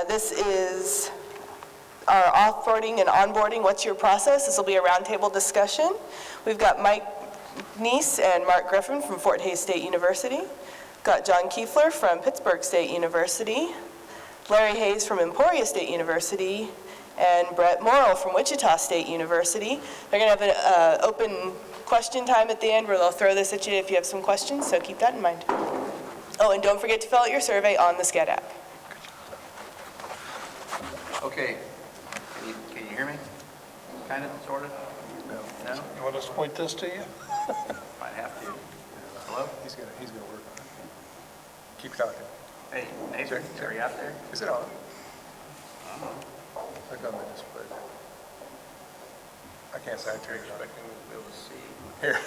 This is our offboarding and onboarding. What's your process? This will be a roundtable discussion. We've got Mike Neese and Mark Griffin from Fort Hays State University. Got John Kiefler from Pittsburgh State University, Larry Hayes from Emporia State University, and Brett Morrill from Wichita State University. They're going to have an open question time at the end where they'll throw this at you if you have some questions, so keep that in mind. Oh, and don't forget to fill out your survey on the SCED app. Okay, can you hear me? Kind of, sort of? No? No? You want us to point this to you? Might have to. Hello? He's gonna work on it. Keep talking. Hey, Nathan, are you out there? Is it on? Look on the display there. I can't say I turned it on. Expecting we'll be able to see. Here.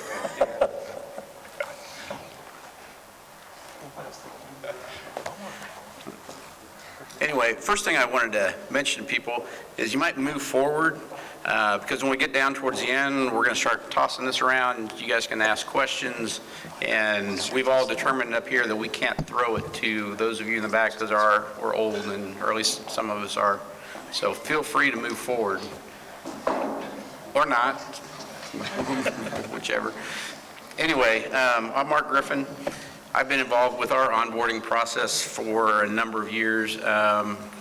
Anyway, first thing I wanted to mention to people is you might move forward because when we get down towards the end, we're going to start tossing this around. You guys can ask questions, and we've all determined up here that we can't throw it to those of you in the back because we're old, or at least some of us are. So feel free to move forward, or not, whichever. Anyway, I'm Mark Griffin. I've been involved with our onboarding process for a number of years.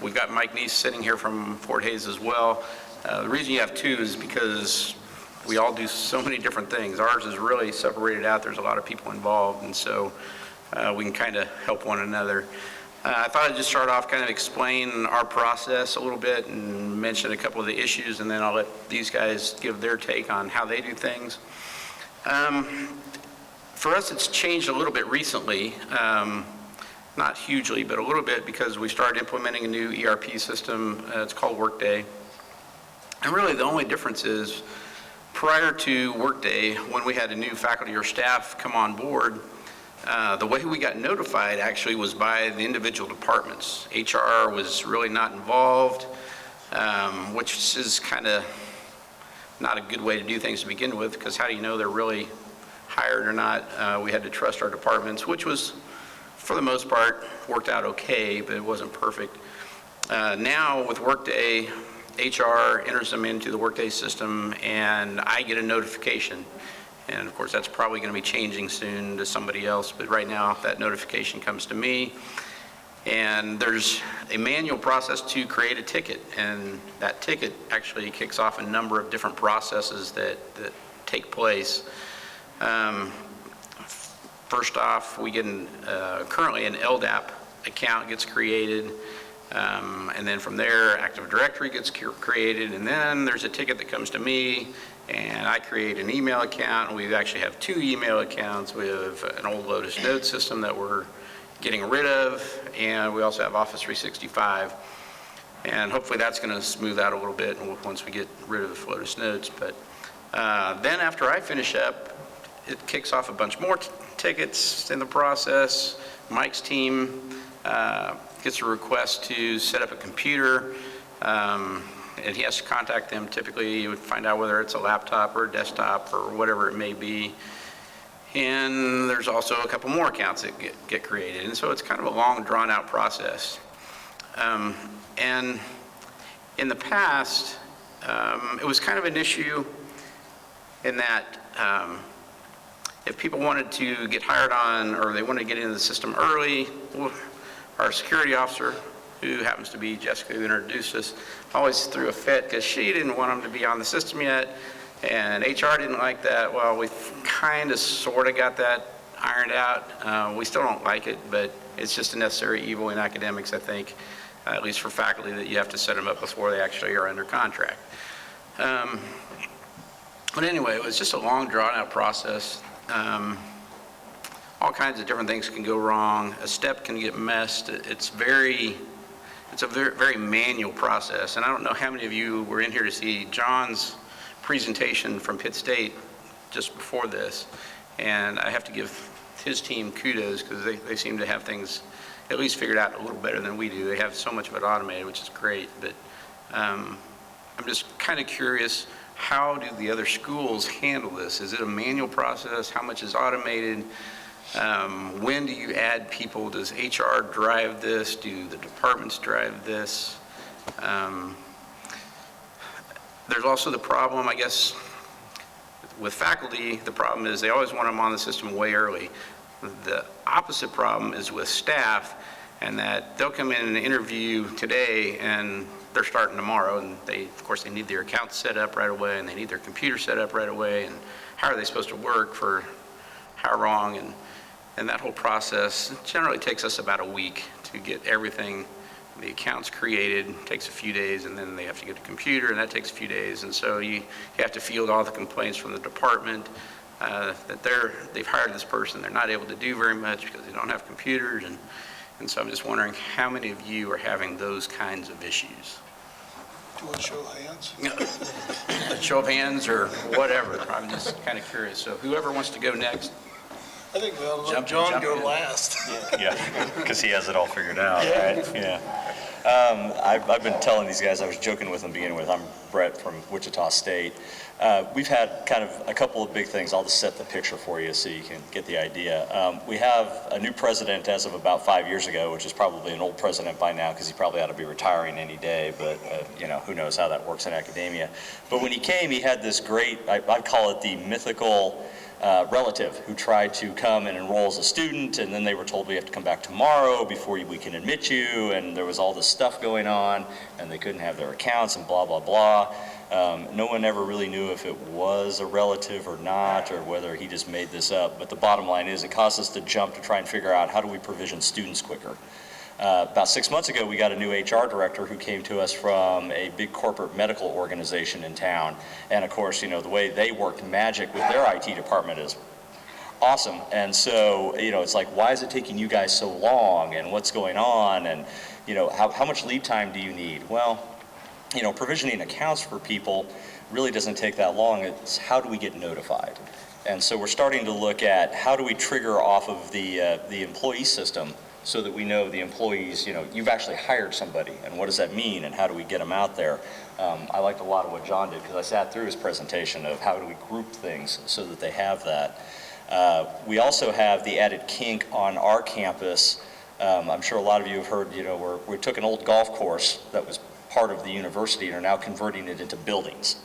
We've got Mike Neese sitting here from Fort Hays as well. The reason you have two is because we all do so many different things. Ours is really separated out. There's a lot of people involved, and so we can kind of help one another. I thought I'd just start off kind of explain our process a little bit and mention a couple of the issues, and then I'll let these guys give their take on how they do things. For us, it's changed a little bit recently, not hugely, but a little bit because we started implementing a new ERP system. It's called Workday. And really the only difference is prior to Workday, when we had a new faculty or staff come on board, the way we got notified actually was by the individual departments. HR was really not involved, which is kind of not a good way to do things to begin with, because how do you know they're really hired or not? We had to trust our departments, which was, for the most part, worked out okay, but it wasn't perfect. Now with Workday, HR enters them into the Workday system, and I get a notification. And of course, that's probably going to be changing soon to somebody else, but right now that notification comes to me. And there's a manual process to create a ticket, and that ticket actually kicks off a number of different processes that take place. First off, we get currently an LDAP account gets created, and then from there Active Directory gets created, and then there's a ticket that comes to me, and I create an email account. And we actually have two email accounts. We have an old Lotus Note system that we're getting rid of, and we also have Office 365, and hopefully that's going to smooth out a little bit once we get rid of Lotus Notes. But then after I finish up, it kicks off a bunch more tickets in the process. Mike's team gets a request to set up a computer, and he has to contact them. Typically, you would find out whether it's a laptop or a desktop or whatever it may be. And there's also a couple more accounts that get created. And so it's kind of a long, drawn-out process. And in the past, it was kind of an issue in that if people wanted to get hired on or they wanted to get into the system early, our security officer, who happens to be Jessica, who introduced us, always threw a fit because she didn't want them to be on the system yet, and HR didn't like that. Well, we've kind of sort of got that ironed out. We still don't like it, but it's just a necessary evil in academics, I think, at least for faculty, that you have to set them up before they actually are under contract. But anyway, it was just a long, drawn-out process. All kinds of different things can go wrong. A step can get messed. It's a very, very manual process. And I don't know how many of you were in here to see John's presentation from Pitt State just before this. And I have to give his team kudos because they seem to have things at least figured out a little better than we do. They have so much of it automated, which is great. But I'm just kind of curious, how do the other schools handle this? Is it a manual process? How much is automated? When do you add people? Does HR drive this? Do the departments drive this? There's also the problem, I guess, with faculty. The problem is they always want them on the system way early. The opposite problem is with staff, and that they'll come in and interview today and they're starting tomorrow, and of course they need their accounts set up right away and they need their computer set up right away, and how are they supposed to work for how long, and that whole process generally takes us about a week to get everything, the accounts created. It takes a few days, and then they have to get a computer, and that takes a few days, and so you have to field all the complaints from the department that they've hired this person, they're not able to do very much because they don't have computers, and so I'm just wondering how many of you are having those kinds of issues? Do you want to show hands? A show of hands or whatever. I'm just kind of curious. So whoever wants to go next. I think we'll let John go last. Yeah, because he has it all figured out, right? Yeah. I've been telling these guys, I was joking with them beginning with, I'm Brett from Wichita State. We've had kind of a couple of big things. I'll just set the picture for you so you can get the idea. We have a new president as of about 5 years ago, which is probably an old president by now because he probably ought to be retiring any day, but who knows how that works in academia. But when he came, he had this great, I'd call it the mythical relative who tried to come and enroll as a student, and then they were told we have to come back tomorrow before we can admit you, and there was all this stuff going on, and they couldn't have their accounts and blah, blah, blah. No one ever really knew if it was a relative or not, or whether he just made this up, but the bottom line is it caused us to jump to try and figure out how do we provision students quicker. About 6 months ago, we got a new HR director who came to us from a big corporate medical organization in town. And of course, the way they work magic with their IT department is awesome. And so, it's like, why is it taking you guys so long, and what's going on? And, how much lead time do you need? Well, provisioning accounts for people really doesn't take that long. It's how do we get notified? And so we're starting to look at how do we trigger off of the employee system so that we know the employees, you've actually hired somebody, and what does that mean, and how do we get them out there? I liked a lot of what John did because I sat through his presentation of how do we group things so that they have that. We also have the added kink on our campus. I'm sure a lot of you have heard, we took an old golf course that was part of the university and are now converting it into buildings.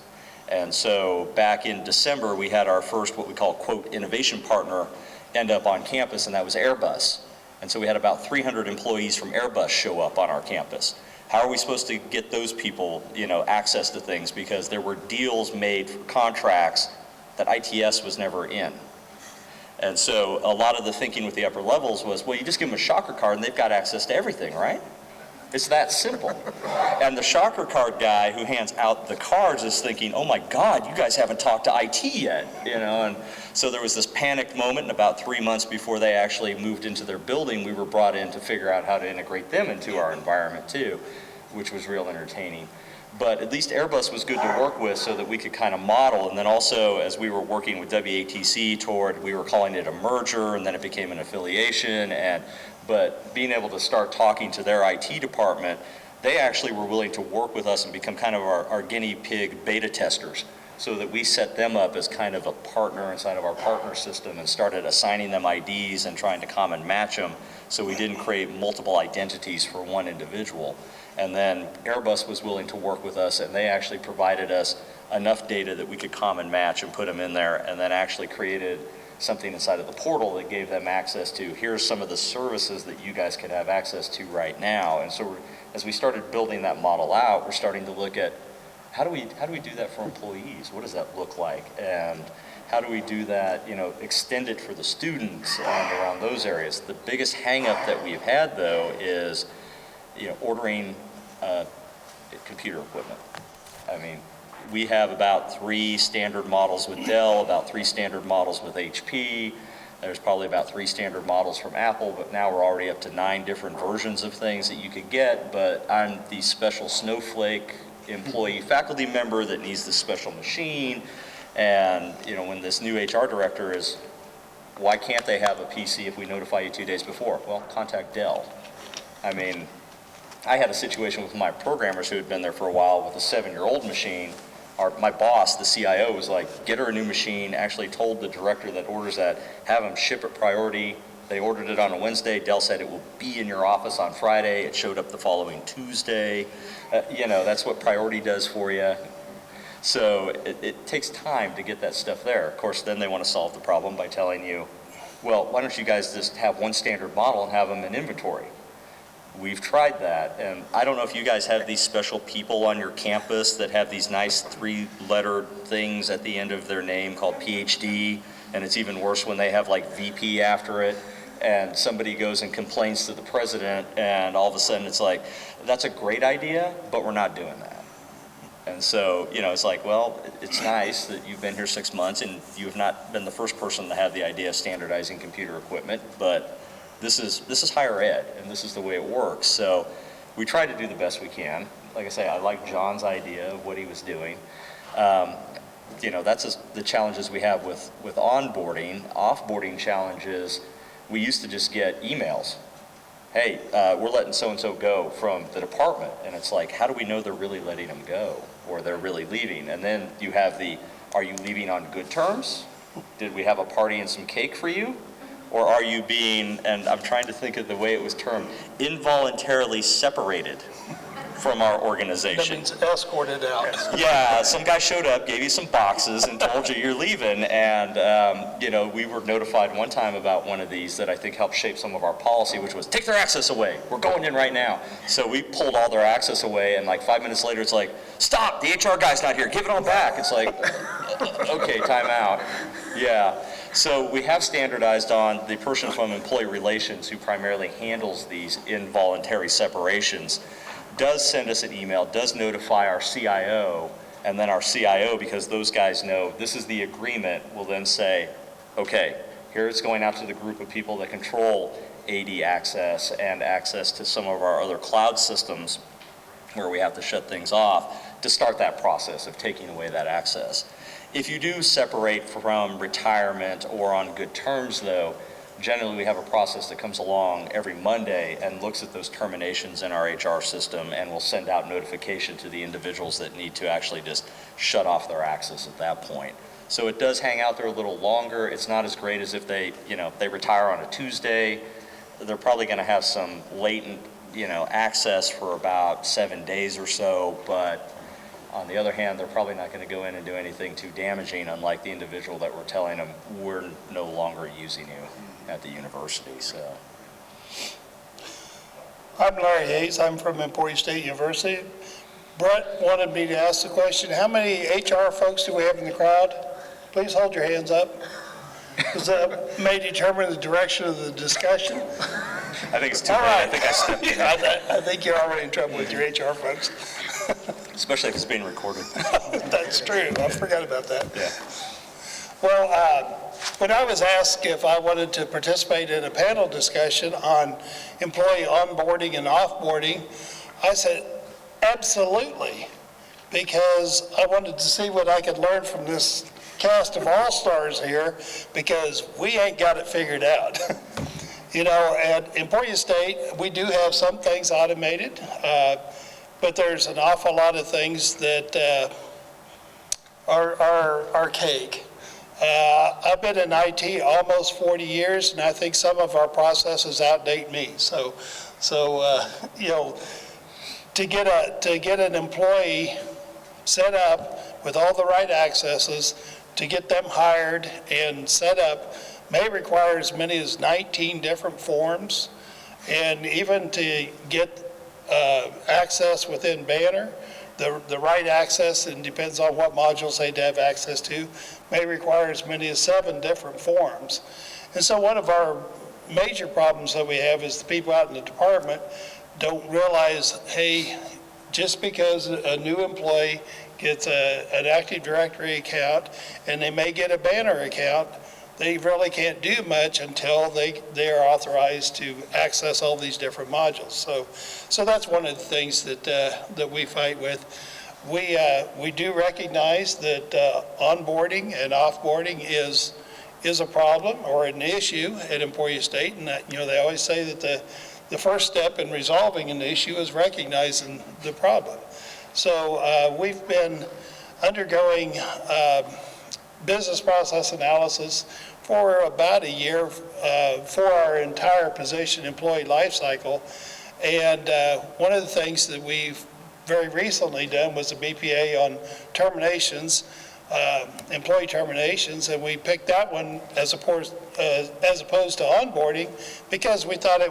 And so back in December, we had our first, what we call, quote, innovation partner end up on campus, and that was Airbus. And so we had about 300 employees from Airbus show up on our campus. How are we supposed to get those people, access to things? Because there were deals made for contracts that ITS was never in. And so a lot of the thinking with the upper levels was, well, you just give them a shocker card and they've got access to everything, right? It's that simple. And the shocker card guy who hands out the cards is thinking, oh my God, you guys haven't talked to IT yet, and so there was this panicked moment, and about 3 months before they actually moved into their building, we were brought in to figure out how to integrate them into our environment too, which was real entertaining. But at least Airbus was good to work with so that we could kind of model, and then also as we were working with WATC toward, we were calling it a merger, and then it became an affiliation, but being able to start talking to their IT department, they actually were willing to work with us and become kind of our guinea pig beta testers, so that we set them up as kind of a partner inside of our partner system and started assigning them IDs and trying to common match them so we didn't create multiple identities for one individual. And then Airbus was willing to work with us, and they actually provided us enough data that we could common match and put them in there, and then actually created something inside of the portal that gave them access to, here's some of the services that you guys could have access to right now. And so as we started building that model out, we're starting to look at how do we do that for employees? What does that look like? And how do we do that, extend it for the students and around those areas? The biggest hang up that we've had though is, ordering computer equipment. I mean, we have about 3 standard models with Dell, about 3 standard models with HP. There's probably about 3 standard models from Apple, but now we're already up to 9 different versions of things that you could get. But I'm the special snowflake employee faculty member that needs this special machine. And when this new HR director is, why can't they have a PC if we notify you 2 days before? Well, contact Dell. I mean, I had a situation with my programmers who had been there for a while with a 7-year-old machine my boss, the CIO, was like, get her a new machine, actually told the director that orders that, have them ship it priority. They ordered it on a Wednesday. Dell said it will be in your office on Friday. It showed up the following Tuesday. That's what priority does for you. So it takes time to get that stuff there. Of course, then they want to solve the problem by telling you, well, why don't you guys just have one standard model and have them in inventory? We've tried that, and I don't know if you guys have these special people on your campus that have these nice 3-lettered things at the end of their name called PhD, and it's even worse when they have like VP after it, and somebody goes and complains to the president, and all of a sudden it's like, that's a great idea, but we're not doing that. And so, it's like, well, it's nice that you've been here 6 months and you have not been the first person to have the idea of standardizing computer equipment, but this is higher ed, and this is the way it works. So we try to do the best we can. Like I say, I like John's idea of what he was doing. That's the challenges we have with onboarding. Offboarding challenges, we used to just get emails. Hey, we're letting so-and-so go from the department. And it's like, how do we know they're really letting them go or they're really leaving? And then you have are you leaving on good terms? Did we have a party and some cake for you? Or are you being, and I'm trying to think of the way it was termed, involuntarily separated from our That organization? means escorted out. Yeah, some guy showed up, gave you some boxes, and told you you're leaving. And, we were notified one time about one of these that I think helped shape some of our policy, which was, take their access away. We're going in right now. So we pulled all their access away, and like 5 minutes later, it's like, stop, the HR guy's not here, give it all back. It's like, okay, time out. Yeah. So we have standardized on the person from employee relations who primarily handles these involuntary separations, does send us an email, does notify our CIO, and then our CIO, because those guys know this is the agreement, will then say, okay, here it's going out to the group of people that control AD access and access to some of our other cloud systems where we have to shut things off to start that process of taking away that access. If you do separate from retirement or on good terms, though, generally we have a process that comes along every Monday and looks at those terminations in our HR system and will send out notification to the individuals that need to actually just shut off their access at that point. So it does hang out there a little longer. It's not as great as if they retire on a Tuesday. They're probably going to have some latent, access for about 7 days or so, but on the other hand, they're probably not going to go in and do anything too damaging, unlike the individual that we're telling them, we're no longer using you at the university. So, I'm Larry Hayes. I'm from Emporia State University. Brett wanted me to ask the question, how many HR folks do we have in the crowd? Please hold your hands up, because that may determine the direction of the discussion. I think it's too All late. right. I think I stepped in, I think you're already in trouble with your HR folks. especially if it's being recorded. That's true. I forgot about that. Yeah. Well, when I was asked if I wanted to participate in a panel discussion on employee onboarding and offboarding, I said, absolutely, because I wanted to see what I could learn from this cast of all-stars here, because we ain't got it figured out. At Emporia State, we do have some things automated, but there's an awful lot of things that are archaic. I've been in IT almost 40 years, and I think some of our processes outdate me. So to get an employee set up with all the right accesses, to get them hired and set up may require as many as 19 different forms, and even to get access within Banner, the right access, and depends on what modules they'd have access to, may require as many as 7 different forms. And so one of our major problems that we have is the people out in the department don't realize, hey, just because a new employee gets an Active Directory account and they may get a Banner account, they really can't do much until they are authorized to access all these different modules. So that's one of the things that we fight with. We do recognize that onboarding and offboarding is a problem or an issue at Emporia State, and that, they always say that the first step in resolving an issue is recognizing the problem. So we've been undergoing business process analysis for about a year for our entire position employee life cycle. And one of the things that we've very recently done was a BPA on terminations, employee terminations, and we picked that one as opposed to onboarding because we thought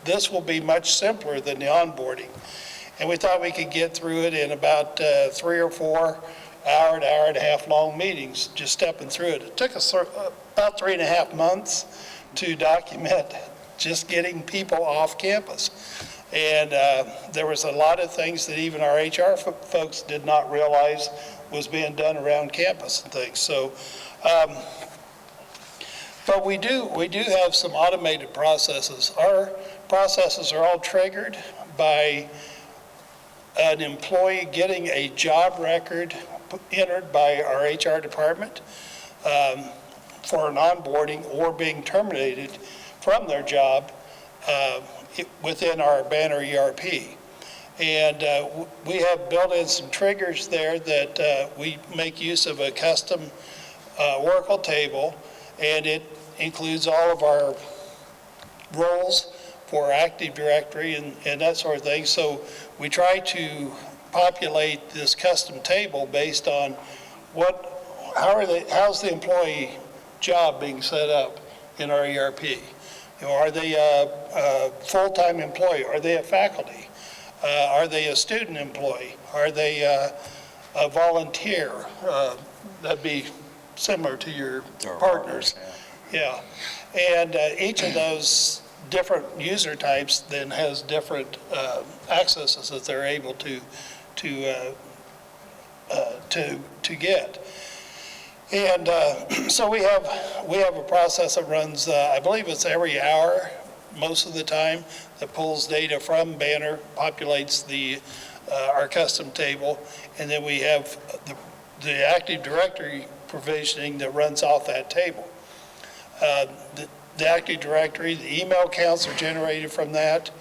this will be much simpler than the onboarding. And we thought we could get through it in about 3 or 4 hour to hour and a half long meetings, just stepping through it. It took us about 3.5 months to document just getting people off campus. And there was a lot of things that even our HR folks did not realize was being done around campus and things. So, but we do have some automated processes. Our processes are all triggered by an employee getting a job record entered by our HR department for an onboarding or being terminated from their job within our Banner ERP. And we have built in some triggers there that we make use of a custom Oracle table, and it includes all of our roles for Active Directory and that sort of thing. So we try to populate this custom table based on how's the employee job being set up in our ERP. Are they a full-time employee? Are they a faculty? Are they a student employee? Are they a volunteer? That'd be similar to your partners. Yeah. And each of those different user types then has different accesses that they're able to get. And so we have a process that runs, I believe it's every hour, most of the time, that pulls data from Banner, populates our custom table, and then we have the Active Directory provisioning that runs off that table. The Active Directory, the email counts are generated from that.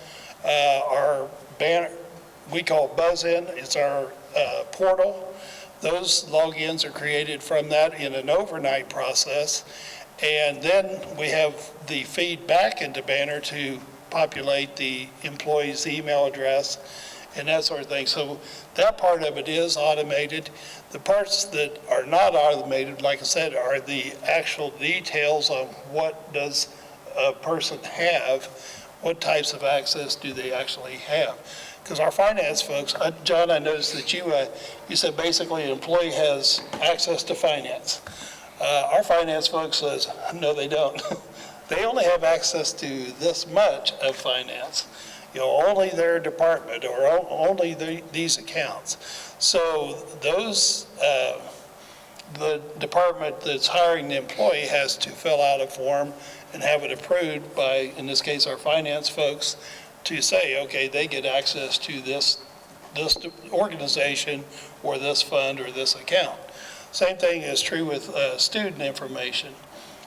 Our Banner, we call Buzz-In, it's our portal. Those logins are created from that in an overnight process. And then we have the feed back into Banner to populate the employee's email address and that sort of thing. So that part of it is automated. The parts that are not automated, like I said, are the actual details on what does a person have, what types of access do they actually have. Because our finance folks, John, I noticed that you said basically an employee has access to finance. Our finance folks says, no, they don't. They only have access to this much of finance, only their department or only these accounts. So those, the department that's hiring the employee has to fill out a form and have it approved by, in this case, our finance folks, to say, okay, they get access to this organization or this fund or this account. Same thing is true with student information.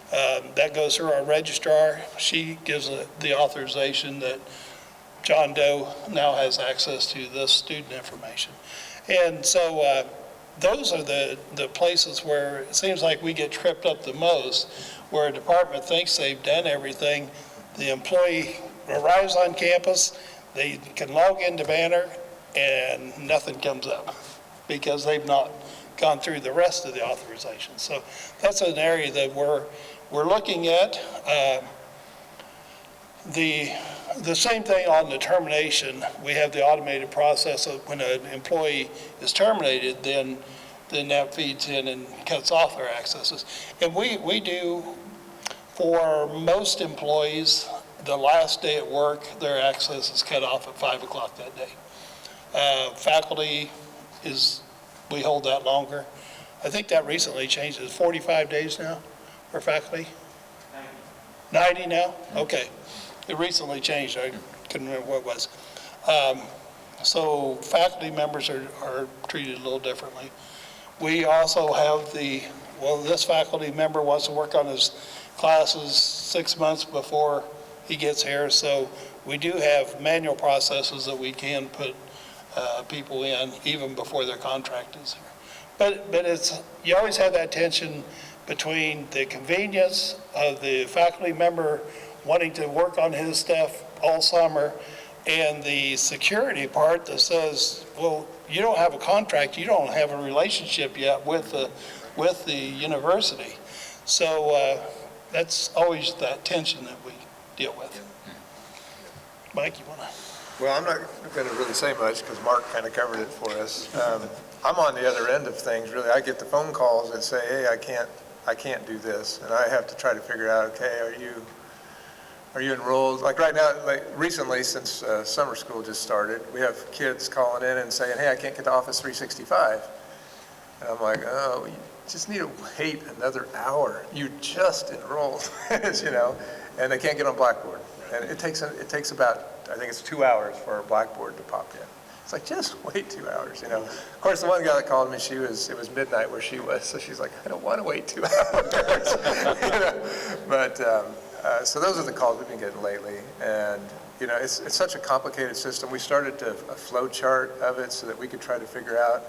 That goes through our registrar. She gives the authorization that John Doe now has access to this student information. And so those are the places where it seems like we get tripped up the most, where a department thinks they've done everything. The employee arrives on campus, they can log into Banner, and nothing comes up because they've not gone through the rest of the authorization. So that's an area that we're looking at. The same thing on the termination. We have the automated process of when an employee is terminated, then that feeds in and cuts off their accesses. And we do, for most employees, the last day at work, their access is cut off at 5 o'clock that day. Faculty we hold that longer. I think that recently changed. It's 45 days now for faculty? 90 now? Okay. It recently changed. I couldn't remember what it was. So faculty members are treated a little differently. We also have this faculty member wants to work on his classes 6 months before he gets here, so we do have manual processes that we can put people in even before their contract is here. But it's, you always have that tension between the convenience of the faculty member wanting to work on his stuff all summer and the security part that says, well, you don't have a contract, you don't have a relationship yet with the university. So that's always that tension that we deal with. Mike, you want to? Well, I'm not going to really say much because Mark kind of covered it for us. I'm on the other end of things, really. I get the phone calls that say, hey, I can't do this. And I have to try to figure out, okay, are you enrolled? Like right now, like recently, since summer school just started, we have kids calling in and saying, hey, I can't get to Office 365. And I'm like, oh, you just need to wait another hour. You just enrolled, you know, and they can't get on Blackboard. And it takes about, I think it's 2 hours for our Blackboard to pop in. It's like, just wait 2 hours, you know. Of course, the one guy that called me, it was midnight where she was, so she's like, I don't want to wait 2 hours. You know? But, so those are the calls we've been getting lately. And, you know, it's such a complicated system. We started a flow chart of it so that we could try to figure out,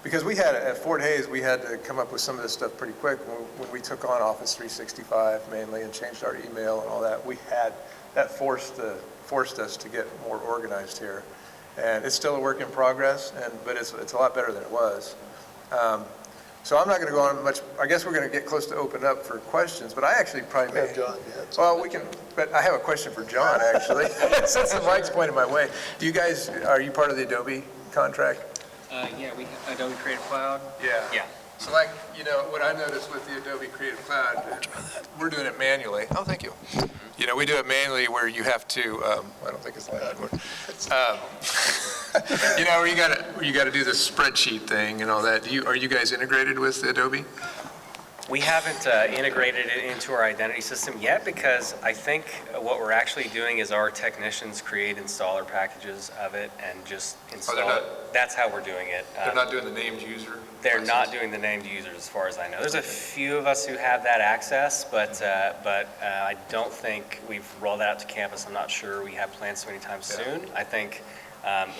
because we had, at Fort Hays, we had to come up with some of this stuff pretty quick when we took on Office 365 mainly and changed our email and all that. That forced us to get more organized here. And it's still a work in progress, but it's a lot better than it was. So I'm not going to go on much. I guess we're going to get close to open up for questions, but I actually probably may. John, Well, we can, but I have a question for John, actually, since the mic's pointed my way. Are you part of the Adobe contract? Yeah, we have Adobe Creative Cloud. Yeah. So like, you know, what I noticed with the Adobe Creative Cloud, we're doing it manually. Oh, thank you. You know, we do it manually where you have to, I don't think it's that word. You know, where you got to do the spreadsheet thing and all that. Are you guys integrated with Adobe? We haven't integrated it into our identity system yet because I think what we're actually doing is our technicians create installer packages of it and just install it. That's how we're doing it. They're not doing the named user? They're not doing the named users as far as I know. There's a few of us who have that access, but I don't think we've rolled that out to campus. I'm not sure we have plans to anytime soon. I think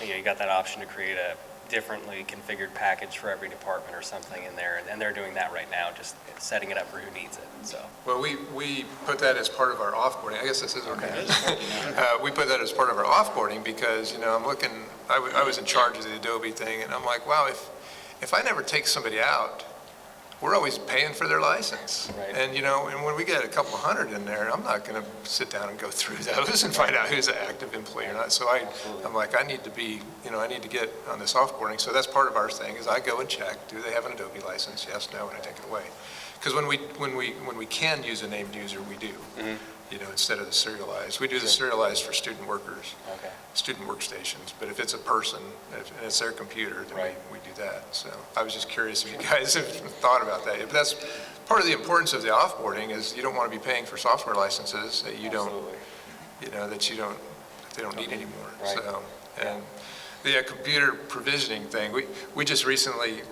you got that option to create a differently configured package for every department or something in there, and they're doing that right now, just setting it up for who needs it. So. Well, we put that as part of our offboarding. I guess this is okay. We put that as part of our offboarding because, you know, I'm looking, I was in charge of the Adobe thing, and I'm like, wow, if I never take somebody out, we're always paying for their license. Right. And, you know, and when we get a couple hundred in there, I'm not going to sit down and go through those and find out who's an active employee or not. So I'm like, I need to get on this offboarding. So that's part of our thing is I go and check, do they have an Adobe license? Yes, no, and I take it away. Because when we can use a named user, we do. Mm-hmm. You know, instead of the serialized. We do the serialized for student workers, student workstations. But if it's a person and it's their computer, then we do that. So I was just curious if you guys have thought about that. But that's part of the importance of the offboarding is you don't want to be paying for software licenses that they don't need anymore. Right. So, and the computer provisioning thing, we just recently,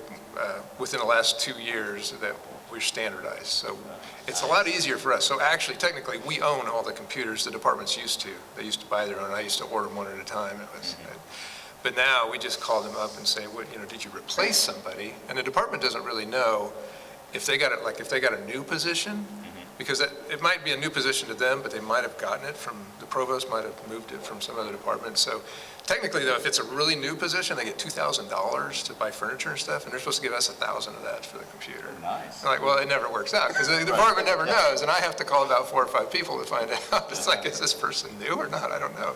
within the last 2 years, that we're standardized. So it's a lot easier for us. So actually, technically, we own all the computers the departments used to. They used to buy their own. I used to order them one at a time. But now we just call them up and say, did you replace somebody? And the department doesn't really know if they got it, like if they got a new position, because it might be a new position to them, but they might have gotten it from, the provost might have moved it from some other department. So technically, though, if it's a really new position, they get $2,000 to buy furniture and stuff, and they're supposed to give us $1,000 of that for the computer. Nice. I'm like, well, it never works out, because the department never knows, and I have to call about 4 or 5 people to find out. It's like, is this person new or not? I don't know.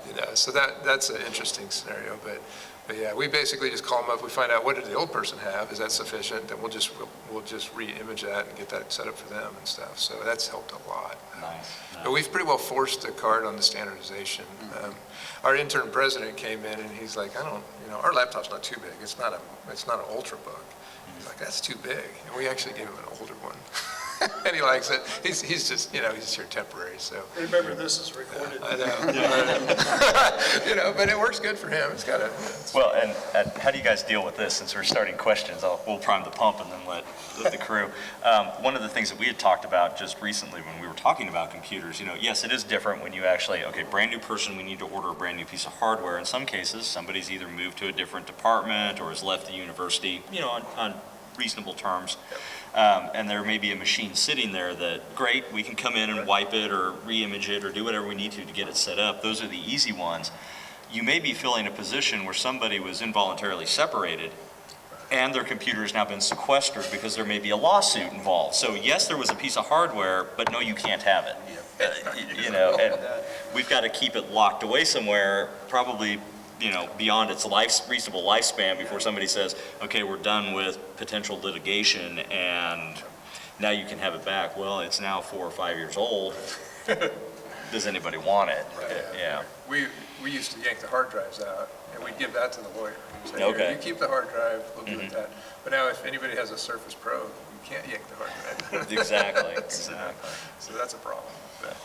You know, so that's an interesting scenario, but yeah, we basically just call them up. We find out what did the old person have. Is that sufficient? Then we'll just re-image that and get that set up for them and stuff. So that's helped a lot. Nice. But we've pretty well forced the card on the standardization. Our intern president came in and he's like, our laptop's not too big. It's not an Ultrabook. He's like, that's too big. And we actually gave him an older one. And he likes it. He's just, he's here temporary, so. Remember, this is recorded. I know. But it works good for him. It's got a. Well, and how do you guys deal with this? Since we're starting questions, we'll prime the pump and then let the crew. One of the things that we had talked about just recently when we were talking about computers, yes, it is different when you actually, brand new person, we need to order a brand new piece of hardware. In some cases, somebody's either moved to a different department or has left the university, on reasonable terms. And there may be a machine sitting there that, great, we can come in and wipe it or re-image it or do whatever we need to get it set up. Those are the easy ones. You may be filling a position where somebody was involuntarily separated and their computer has now been sequestered because there may be a lawsuit involved. So yes, there was a piece of hardware, but no, you can't have it. And we've got to keep it locked away somewhere, probably, beyond its reasonable lifespan before somebody says, okay, we're done with potential litigation and now you can have it back. Well, it's now 4 or 5 years old. Does anybody want it? Yeah. We used to yank the hard drives out, and we'd give that to the lawyer. We'd say, Okay. "Here, you keep the hard drive, we'll do with that." But now if anybody has a Surface Pro, you can't yank the hard drive. Exactly. So that's a problem. But,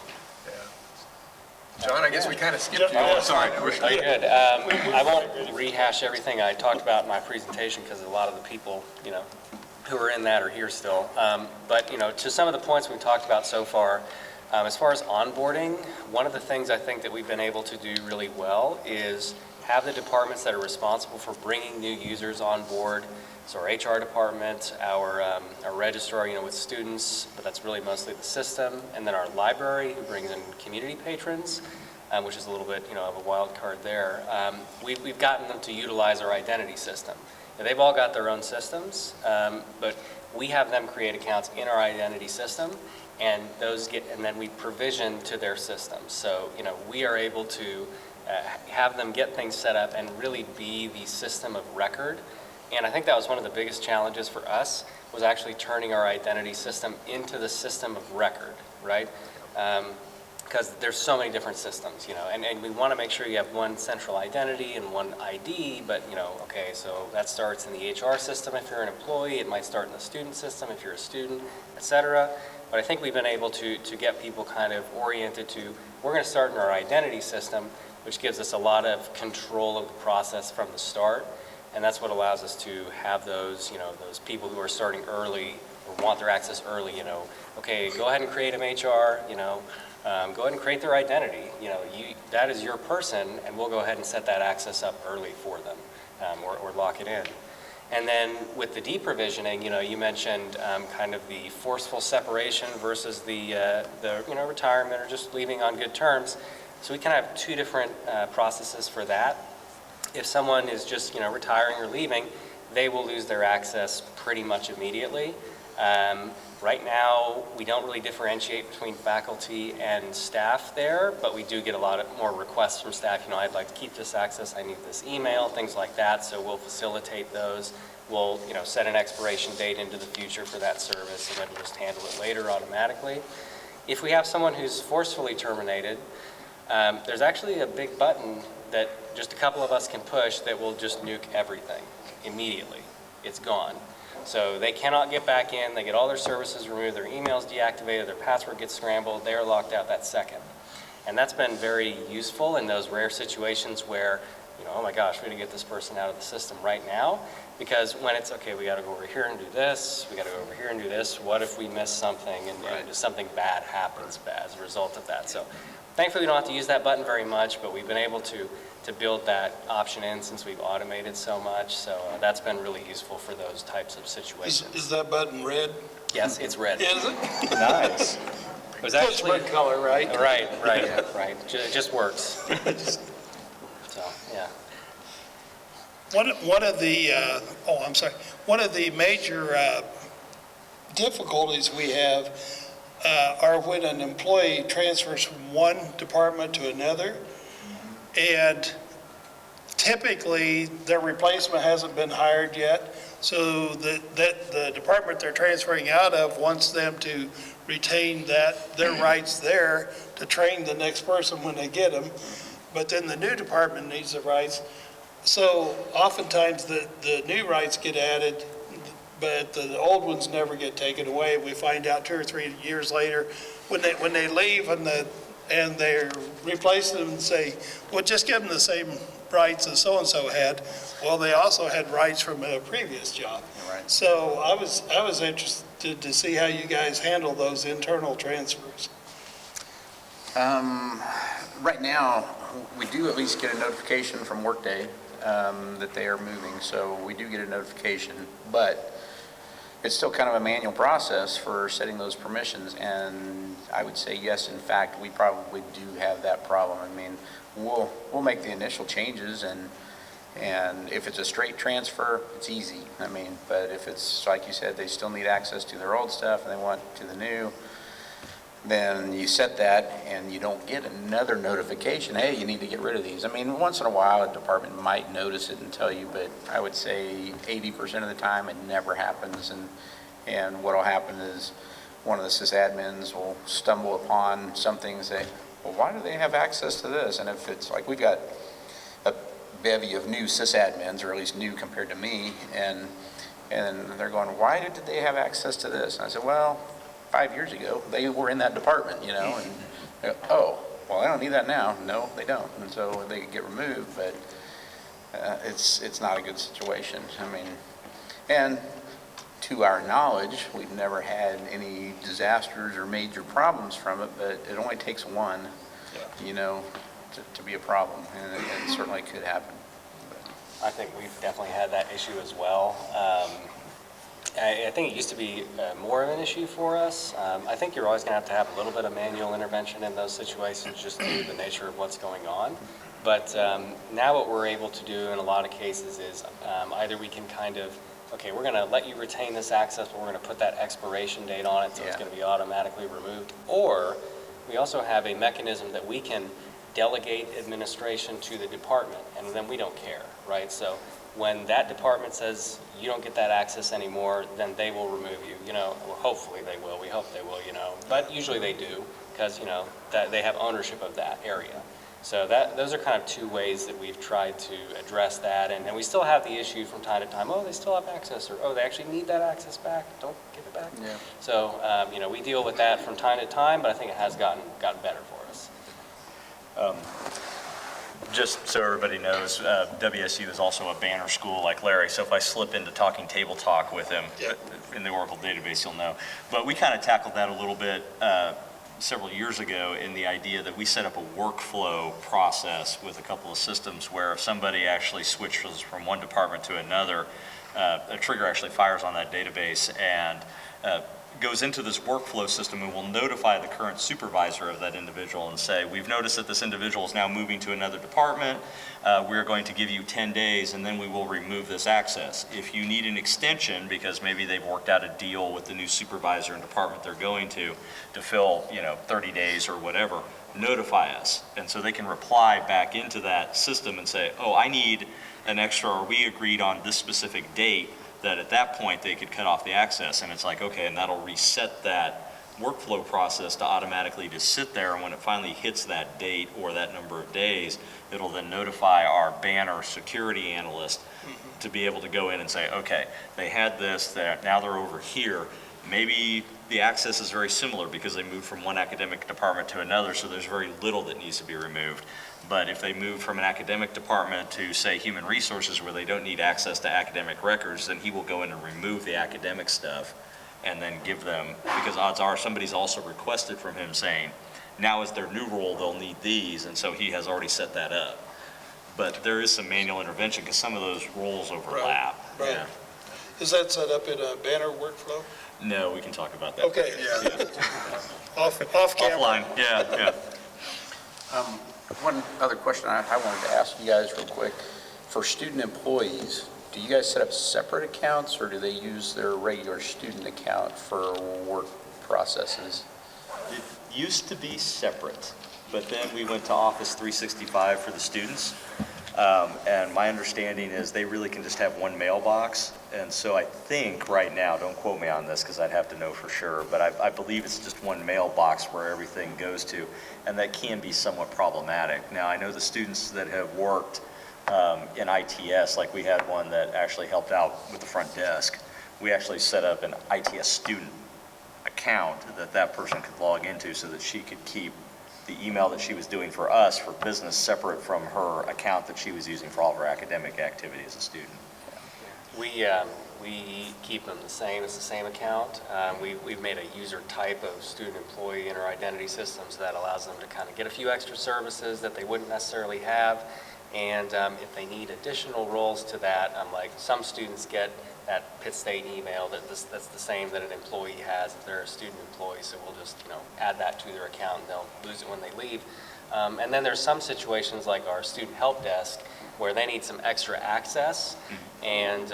yeah. John, I guess we kind of skipped you. Yeah. Sorry. Oh, you're good. I won't rehash everything I talked about in my presentation because a lot of the people, who are in that are here still. But, to some of the points we've talked about so far, as far as onboarding, one of the things I think that we've been able to do really well is have the departments that are responsible for bringing new users on board. So our HR department, our registrar, with students, but that's really mostly the system, and then our library, who brings in community patrons, which is a little bit, of a wild card there. We've gotten them to utilize our identity system. Now, they've all got their own systems, but we have them create accounts in our identity system, and then we provision to their systems. So, we are able to have them get things set up and really be the system of record. And I think that was one of the biggest challenges for us, was actually turning our identity system into the system of record, right? Because there's so many different systems, and we want to make sure you have one central identity and one ID, but, okay, so that starts in the HR system if you're an employee, it might start in the student system if you're a student, et cetera. But I think we've been able to get people kind of oriented to, we're going to start in our identity system, which gives us a lot of control of the process from the start. And that's what allows us to have those, those people who are starting early or want their access early, okay, go ahead and create an HR, go ahead and create their identity. That is your person, and we'll go ahead and set that access up early for them, or lock it in. And then with the deprovisioning, you mentioned kind of the forceful separation versus the retirement or just leaving on good terms. So we can have two different processes for that. If someone is just, retiring or leaving, they will lose their access pretty much immediately. Right now, we don't really differentiate between faculty and staff there, but we do get a lot more requests from staff. I'd like to keep this access, I need this email, things like that. So we'll facilitate those. We'll, set an expiration date into the future for that service, and then we'll just handle it later automatically. If we have someone who's forcefully terminated, there's actually a big button that just a couple of us can push that will just nuke everything immediately. It's gone. So they cannot get back in, they get all their services removed, their emails deactivated, their password gets scrambled, they are locked out that second. And that's been very useful in those rare situations where, oh my gosh, we got to get this person out of the system right now. Because when it's, okay, we got to go over here and do this, we got to go over here and do this, what if we miss something and something bad happens as a result of that? So thankfully, we don't have to use that button very much, but we've been able to build that option in since we've automated so much. So that's been really useful for those types of situations. Is that button red? Yes, it's red. Is it? Nice. It was It's actually red color, right? right. It just works. So yeah. One of the major difficulties we have are when an employee transfers from one department to another, and typically their replacement hasn't been hired yet, so the department they're transferring out of wants them to retain their rights there to train the next person when they get them, but then the new department needs the rights. So oftentimes the new rights get added, but the old ones never get taken away. We find out 2 or 3 years later when they leave and they replace them and say, well, just give them the same rights as so-and-so had. Well, they also had rights from a previous job. Right. So I was interested to see how you guys handle those internal transfers. Right now, we do at least get a notification from Workday that they are moving, so we do get a notification. But it's still kind of a manual process for setting those permissions, and I would say yes, in fact, we probably do have that problem. I mean, we'll make the initial changes, and if it's a straight transfer, it's easy. I mean, but if it's, like you said, they still need access to their old stuff and they want to the new, then you set that and you don't get another notification, hey, you need to get rid of these. I mean, once in a while, a department might notice it and tell you, but I would say 80% of the time, it never happens. And what'll happen is one of the sysadmins will stumble upon something and say, well, why do they have access to this? And if it's like, we've got a bevy of new sysadmins, or at least new compared to me, and they're going, why did they have access to this? And I said, well, 5 years ago, they were in that department, you know, and they go, oh, well, I don't need that now. No, they don't. And so they get removed, but it's not a good situation. I mean, and to our knowledge, we've never had any disasters or major problems from it, but it only takes one, you know, to be a problem, and it certainly could happen. I think we've definitely had that issue as well. I think it used to be more of an issue for us. I think you're always going to have a little bit of manual intervention in those situations just due to the nature of what's going on. But now what we're able to do in a lot of cases is either we can kind of, okay, we're going to let you retain this access, but we're going to put that expiration date on it so it's going to be automatically removed. Or we also have a mechanism that we can delegate administration to the department, and then we don't care, right? So when that department says you don't get that access anymore, then they will remove you. You know, well, hopefully they will. We hope they will, you know. But usually they do because, you know, that they have ownership of that area. So those are kind of two ways that we've tried to address that. And we still have the issue from time to time, oh, they still have access, or oh, they actually need that access back. Don't give it back. Yeah. So, you know, we deal with that from time to time, but I think it has gotten better for us. Just so everybody knows, WSU is also a banner school like Larry, so if I slip into talking table talk with him in the Oracle database, you'll know. But we kind of tackled that a little bit several years ago in the idea that we set up a workflow process with a couple of systems where if somebody actually switches from one department to another, a trigger actually fires on that database and goes into this workflow system and will notify the current supervisor of that individual and say, we've noticed that this individual is now moving to another department. We're going to give you 10 days and then we will remove this access. If you need an extension because maybe they've worked out a deal with the new supervisor and department they're going to fill, 30 days or whatever, notify us. And so they can reply back into that system and say, oh, I need an extra, or we agreed on this specific date, that at that point they could cut off the access. And it's like, okay, and that'll reset that workflow process to automatically just sit there, and when it finally hits that date or that number of days, it'll then notify our banner security analyst to be able to go in and say, okay, they had this, now they're over here. Maybe the access is very similar because they moved from one academic department to another, so there's very little that needs to be removed. But if they move from an academic department to, say, human resources where they don't need access to academic records, then he will go in and remove the academic stuff and then give them, because odds are somebody's also requested from him saying, now is their new role, they'll need these, and so he has already set that up. But there is some manual intervention because some of those roles overlap. Right. Yeah. Is that set up in a banner workflow? No, we can talk about that. Okay. Off camera. Offline, yeah. One other question I wanted to ask you guys real quick. For student employees, do you guys set up separate accounts, or do they use their regular student account for work processes? It used to be separate, but then we went to Office 365 for the students. And my understanding is they really can just have one mailbox. And so I think right now, don't quote me on this because I'd have to know for sure, but I believe it's just one mailbox where everything goes to, and that can be somewhat problematic. Now, I know the students that have worked in ITS, like we had one that actually helped out with the front desk. We actually set up an ITS student account that person could log into so that she could keep the email that she was doing for us for business separate from her account that she was using for all of her academic activity as a student. We keep them the same. It's the same account. We've made a user type of student employee in our identity systems that allows them to kind of get a few extra services that they wouldn't necessarily have. And if they need additional roles to that, like some students get that Pitt State email that's the same that an employee has if they're a student employee. So we'll just, add that to their account and they'll lose it when they leave. And then there's some situations like our student help desk where they need some extra access. And,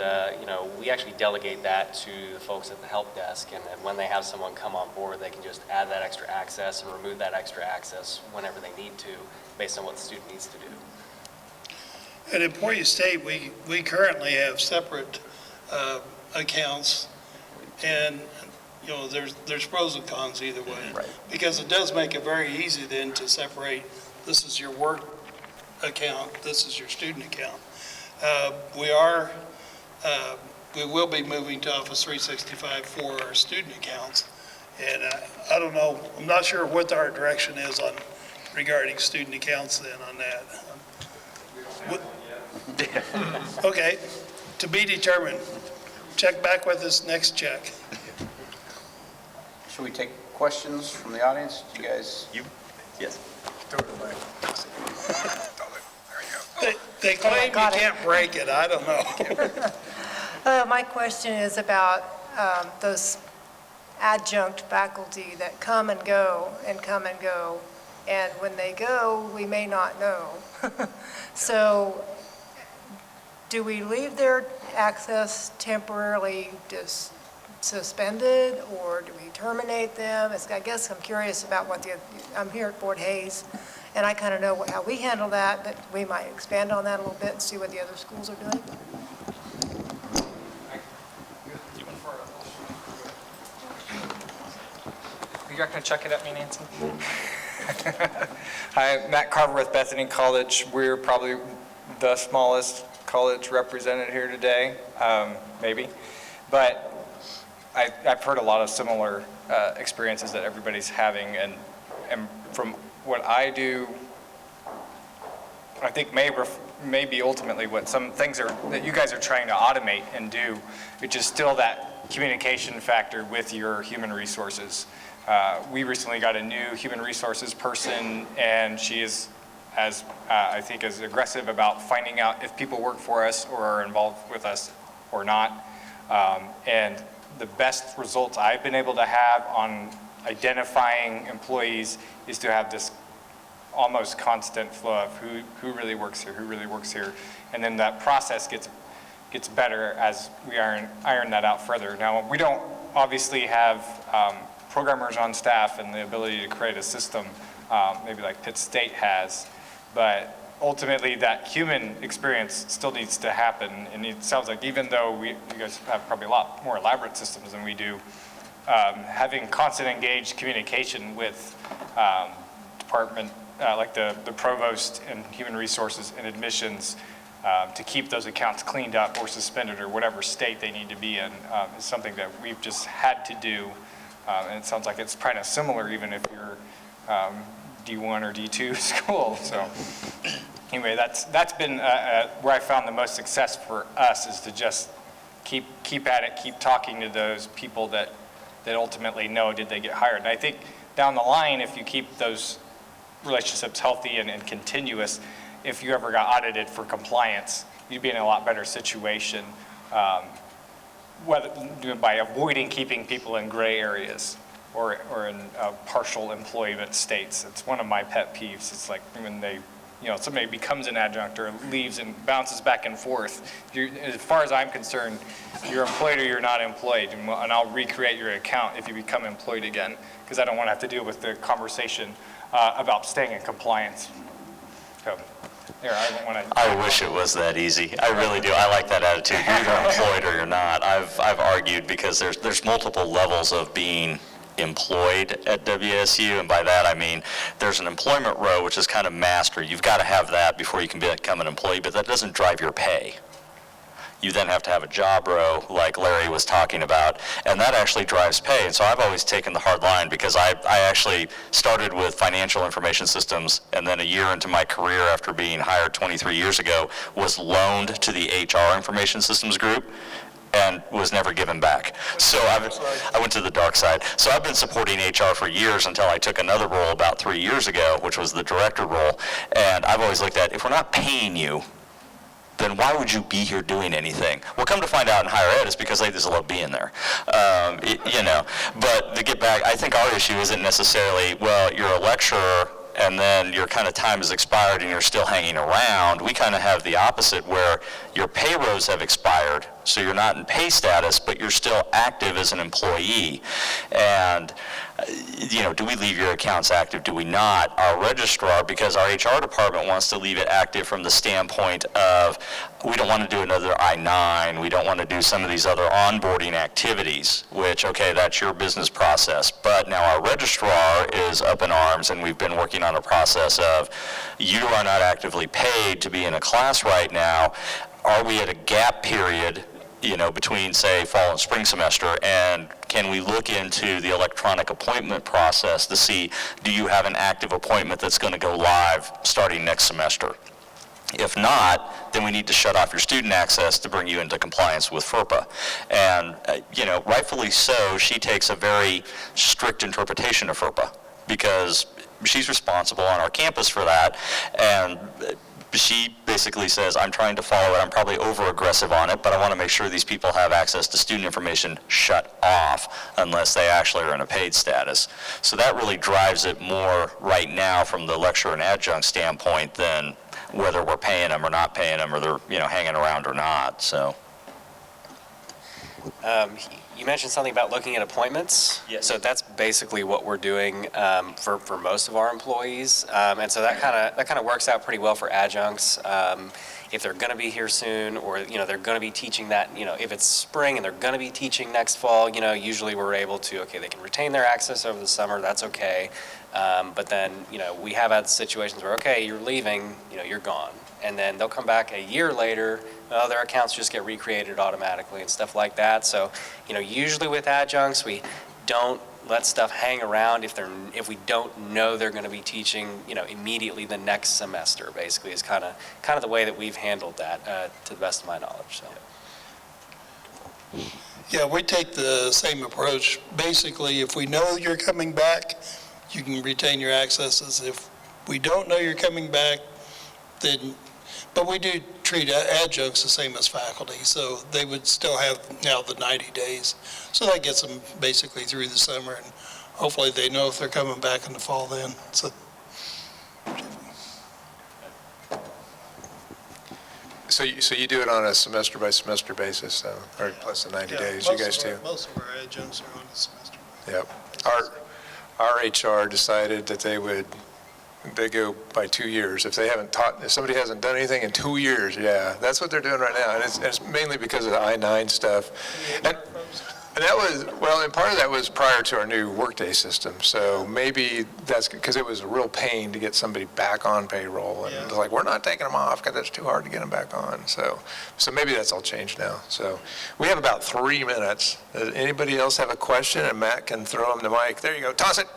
we actually delegate that to the folks at the help desk. And then when they have someone come on board, they can just add that extra access and remove that extra access whenever they need to, based on what the student needs to do. At Employee State, we currently have separate accounts, and, there's pros and cons either way. Right. Because it does make it very easy then to separate, this is your work account, this is your student account. We will be moving to Office 365 for our student accounts, and I don't know, I'm not sure what our direction is regarding student accounts then on that. Okay, to be determined. Check back with us next check. Should we take questions from the audience? You guys? Yes. Throw it away. They claim you can't break it, I don't know. My question is about those adjunct faculty that come and go and come and go, and when they go, we may not know. So do we leave their access temporarily just suspended, or do we terminate them? I guess I'm curious about I'm here at Fort Hays, and I kind of know how we handle that, but we might expand on that a little bit and see what the other schools are doing. You're not going to chuck it at me, Nancy? Hi, Matt Carver with Bethany College. We're probably the smallest college represented here today, maybe. But I've heard a lot of similar experiences that everybody's having, and from what I do, I think maybe ultimately what some things that you guys are trying to automate and do, which is still that communication factor with your human resources. We recently got a new human resources person, and she is I think as aggressive about finding out if people work for us or are involved with us or not. And the best results I've been able to have on identifying employees is to have this almost constant flow of who really works here, and then that process gets better as we iron that out further. Now, we don't obviously have programmers on staff and the ability to create a system, maybe like Pitt State has, but ultimately that human experience still needs to happen. And it sounds like even though you guys have probably a lot more elaborate systems than we do, having constant engaged communication with department, like the provost and human resources and admissions, to keep those accounts cleaned up or suspended or whatever state they need to be in, is something that we've just had to do. And it sounds like it's kind of similar even if you're D1 or D2 school. So anyway, that's been where I found the most success for us, is to just keep at it, keep talking to those people that ultimately know, did they get hired? And I think down the line, if you keep those relationships healthy and continuous, if you ever got audited for compliance, you'd be in a lot better situation, whether by avoiding keeping people in gray areas or in partial employment states. It's one of my pet peeves. It's like when somebody becomes an adjunct or leaves and bounces back and forth. As far as I'm concerned, you're employed or you're not employed, and I'll recreate your account if you become employed again, because I don't want to have to deal with the conversation about staying in compliance. So, there, I don't want to. I wish it was that easy. I really do. I like that attitude. You're either employed or you're not. I've argued because there's multiple levels of being employed at WSU, and by that I mean there's an employment row, which is kind of master. You've got to have that before you can become an employee, but that doesn't drive your pay. You then have to have a job row, like Larry was talking about, and that actually drives pay. And so I've always taken the hard line, because I actually started with financial information systems, and then a year into my career after being hired 23 years ago was loaned to the HR information systems group and was never given back. So I went to the dark side. So I've been supporting HR for years until I took another role about 3 years ago, which was the director role. And I've always looked at, if we're not paying you, then why would you be here doing anything? Well, come to find out in higher ed, it's because they just love being there. But to get back, I think our issue isn't necessarily, well, you're a lecturer and then your kind of time has expired and you're still hanging around. We kind of have the opposite, where your pay rows have expired, so you're not in pay status, but you're still active as an employee. And do we leave your accounts active? Do we not? Our registrar, because our HR department wants to leave it active from the standpoint of, we don't want to do another I-9, we don't want to do some of these other onboarding activities, which, okay, that's your business process. But now our registrar is up in arms, and we've been working on a process of, you are not actively paid to be in a class right now. Are we at a gap period, between, say, fall and spring semester, and can we look into the electronic appointment process to see, do you have an active appointment that's going to go live starting next semester? If not, then we need to shut off your student access to bring you into compliance with FERPA. And, rightfully so, she takes a very strict interpretation of FERPA, because she's responsible on our campus for that, and she basically says, I'm trying to follow it, I'm probably over-aggressive on it, but I want to make sure these people have access to student information shut off unless they actually are in a paid status. So that really drives it more right now from the lecturer and adjunct standpoint than whether we're paying them or not paying them, or they're hanging around or not. So. You mentioned something about looking at appointments. Yes. So that's basically what we're doing for most of our employees. And so that kind of works out pretty well for adjuncts. If they're going to be here soon, or they're going to be teaching that, if it's spring and they're going to be teaching next fall, usually we're able to, okay, they can retain their access over the summer, that's okay. But then, we have had situations where, okay, you're leaving, you're gone. And then they'll come back a year later, their accounts just get recreated automatically and stuff like that. So, usually with adjuncts, we don't let stuff hang around if we don't know they're going to be teaching, immediately the next semester, basically, is kind of the way that we've handled that, to the best of my knowledge, so. Yeah, we take the same approach. Basically, if we know you're coming back, you can retain your accesses. If we don't know you're coming back, then, but we do treat adjuncts the same as faculty, so they would still have now the 90 days. So that gets them basically through the summer, and hopefully they know if they're coming back in the fall then. So. So you do it on a semester by semester basis, so, or plus the 90 days, you guys do? Most of our adjuncts are on a semester. Yep. Our HR decided that they go by 2 years. If somebody hasn't done anything in 2 years, yeah, that's what they're doing right now. And it's mainly because of the I-9 stuff. And that was, and part of that was prior to our new Workday system. So maybe that's because it was a real pain to get somebody back on payroll. And it was like, we're not taking them off because it's too hard to get them back on. So maybe that's all changed now. So we have about 3 minutes. Does anybody else have a question? And Matt can throw him the mic. There you go. Toss it.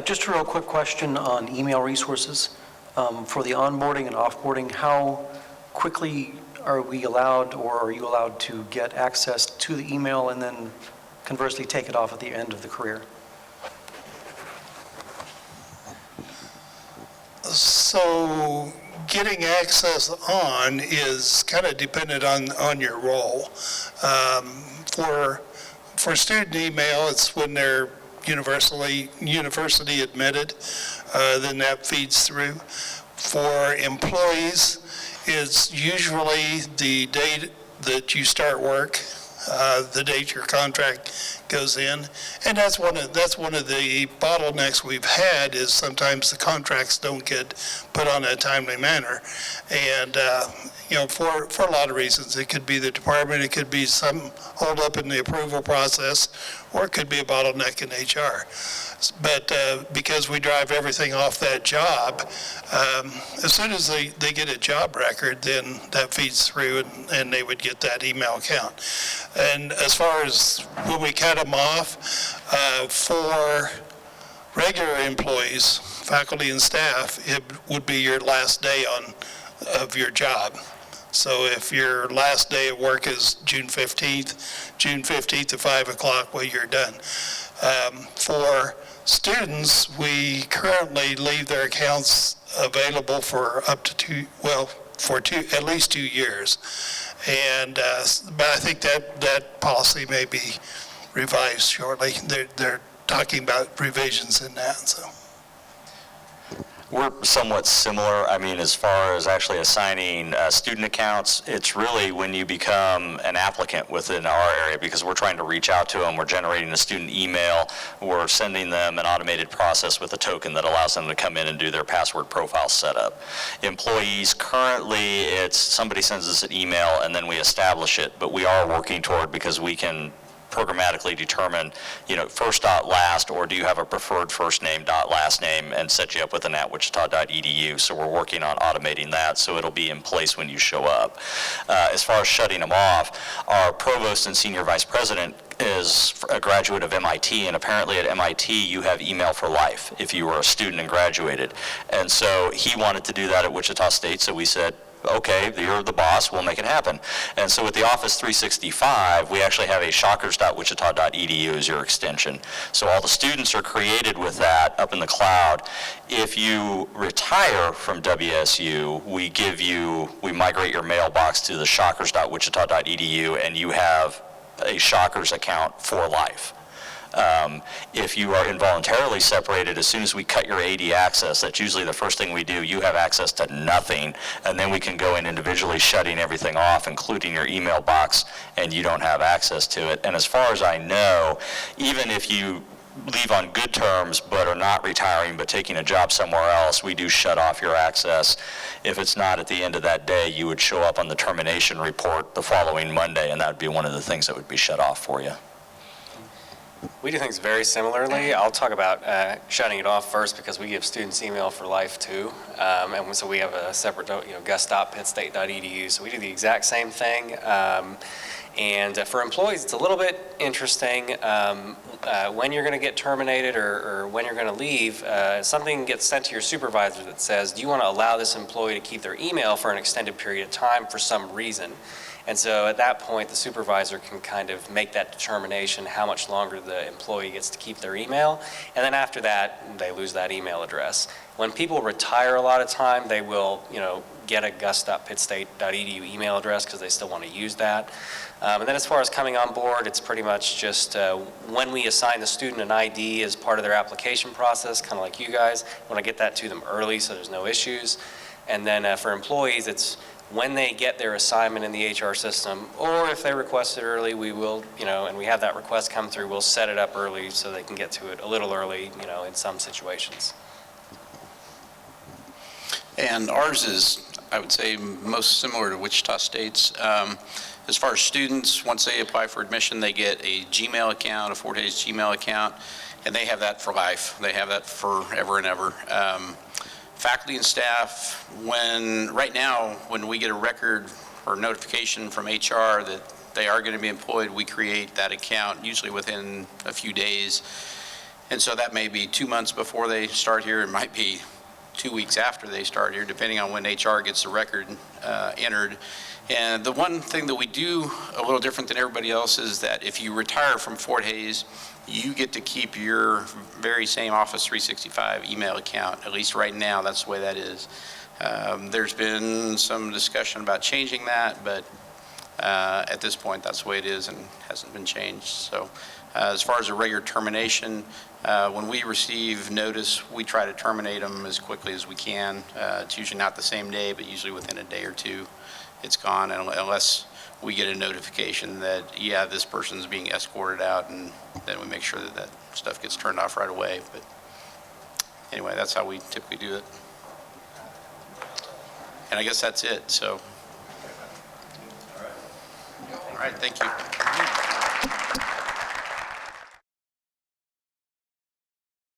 Just a real quick question on email resources. For the onboarding and offboarding, how quickly are we allowed, or are you allowed to get access to the email and then conversely take it off at the end of the career? So getting access on is kind of dependent on your role. For student email, it's when they're university admitted, then that feeds through. For employees, it's usually the date that you start work, the date your contract goes in, and that's one of the bottlenecks we've had, is sometimes the contracts don't get put on a timely manner, and for a lot of reasons. It could be the department, it could be some hold up in the approval process, or it could be a bottleneck in HR. But because we drive everything off that job, as soon as they get a job record, then that feeds through, and they would get that email account. And as far as when we cut them off, for regular employees, faculty and staff, it would be your last day of your job. So if your last day of work is June 15th at 5 o'clock, well, you're done. For students, we currently leave their accounts available for up to at least 2 years. And, but I think that policy may be revised shortly. They're talking about revisions in that, so. We're somewhat similar. I mean, as far as actually assigning student accounts, it's really when you become an applicant within our area, because we're trying to reach out to them. We're generating a student email. We're sending them an automated process with a token that allows them to come in and do their password profile setup. Employees, currently, it's somebody sends us an email and then we establish it, but we are working toward, because we can programmatically determine, first dot last, or do you have a preferred first name dot last name, and set you up with an @wichita.edu. So we're working on automating that, so it'll be in place when you show up. As far as shutting them off, our provost and senior vice president is a graduate of MIT, and apparently at MIT you have email for life if you were a student and graduated. And so he wanted to do that at Wichita State, so we said, okay, you're the boss, we'll make it happen. And so with the Office 365, we actually have a shockers.wichita.edu as your extension. So all the students are created with that up in the cloud. If you retire from WSU, we migrate your mailbox to the shockers.wichita.edu, and you have a Shockers account for life. If you are involuntarily separated, as soon as we cut your AD access, that's usually the first thing we do, you have access to nothing, and then we can go in individually shutting everything off, including your email box, and you don't have access to it. And as far as I know, even if you leave on good terms but are not retiring but taking a job somewhere else, we do shut off your access. If it's not at the end of that day, you would show up on the termination report the following Monday, and that would be one of the things that would be shut off for you. We do things very similarly. I'll talk about shutting it off first, because we give students email for life too. And so we have a separate, gust.pittstate.edu. So we do the exact same thing. And for employees, it's a little bit interesting. When you're going to get terminated or when you're going to leave, something gets sent to your supervisor that says, do you want to allow this employee to keep their email for an extended period of time for some reason? And so at that point, the supervisor can kind of make that determination how much longer the employee gets to keep their email. And then after that, they lose that email address. When people retire a lot of time, they will, get a gus.pittstate.edu email address because they still want to use that. And then as far as coming on board, it's pretty much just when we assign the student an ID as part of their application process, kind of like you guys, want to get that to them early so there's no issues. And then for employees, it's when they get their assignment in the HR system, or if they request it early, we will, and we have that request come through, we'll set it up early so they can get to it a little early, in some situations. And ours is, I would say, most similar to Wichita State's. As far as students, once they apply for admission, they get a Gmail account, a 4 days Gmail account, and they have that for life. They have that forever and ever. Faculty and staff, right now, when we get a record or notification from HR that they are going to be employed, we create that account usually within a few days. And so that may be 2 months before they start here. It might be 2 weeks after they start here, depending on when HR gets the record entered. And the one thing that we do a little different than everybody else is that if you retire from Fort Hays, you get to keep your very same Office 365 email account. At least right now, that's the way that is. There's been some discussion about changing that, but at this point, that's the way it is and hasn't been changed. So as far as a regular termination, when we receive notice, we try to terminate them as quickly as we can. It's usually not the same day, but usually within a day or two, it's gone, unless we get a notification that, yeah, this person's being escorted out, and then we make sure that that stuff gets turned off right away. But anyway, that's how we typically do it. And I guess that's it, so. All right, thank you.